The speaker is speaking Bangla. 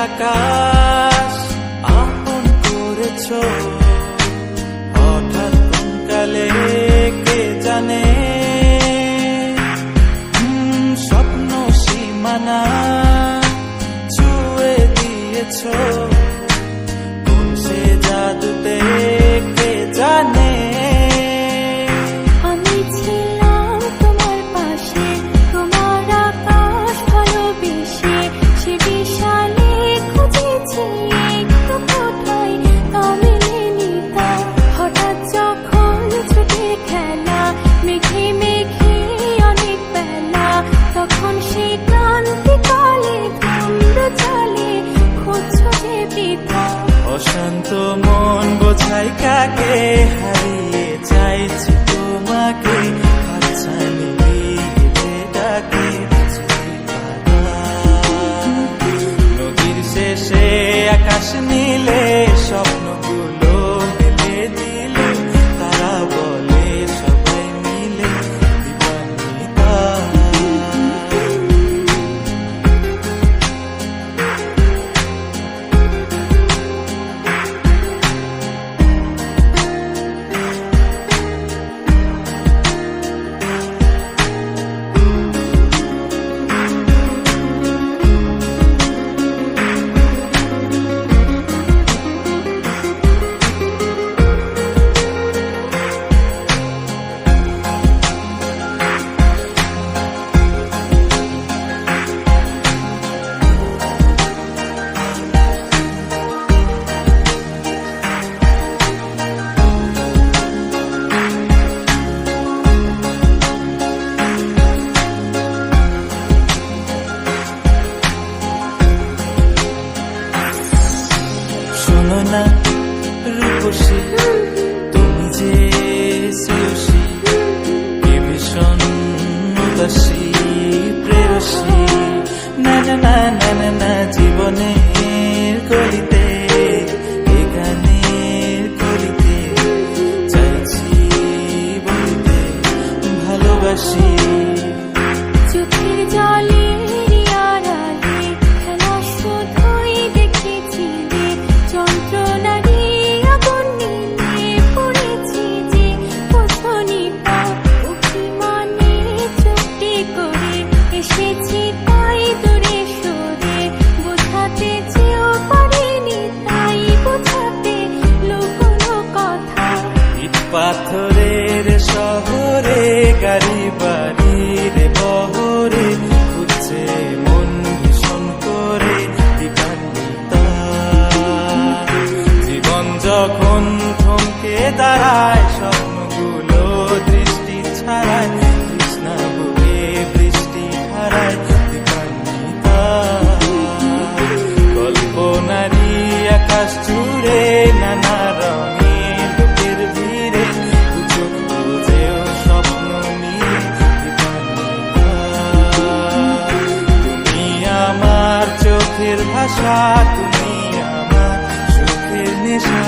আকাশ আপন করেছ, হঠাৎ কোনকালে কে জানে স্বপ্ন সীমানা ছুঁয়ে দিয়েছ, কোন সে জাদুতে কে জানে। অশান্ত মন বোঝাই কাকে, হারিয়ে চাইছি তোমাকে, হাতছানি দিয়ে ডাকে নদীর শেষে আকাশ নীলে, স্বপ্নগুলো মেলে দিলে, তারা বলে সবাই মিলে দিবানিতা। শোনো না রূপসী, তুমি যে শ্রেয়সী, কে ভীষণ উদাসী প্রেয়সী, না না না না না না, জীবনের গলিতে এ গানের কলিতে চাইছি বলতে ভালোবাসি। চোখের জলে পাথরের শহরে গাড়ি বাড়ির বহরে খুঁজছে মন ভীষণ করে দিবানিতা। জীবন যখন থমকে দাঁড়ায়, স্বপ্নগুলো দৃষ্টি ছাড়ায়, কৃষ্ণা বুকে বৃষ্টি হারায় দিবানিতা। কল্পনারি আকাশ জুড়ে নানা রঙে লোকের ভিড়ে, চোখের ভাষা, তুমি আমার সুখের নেশা।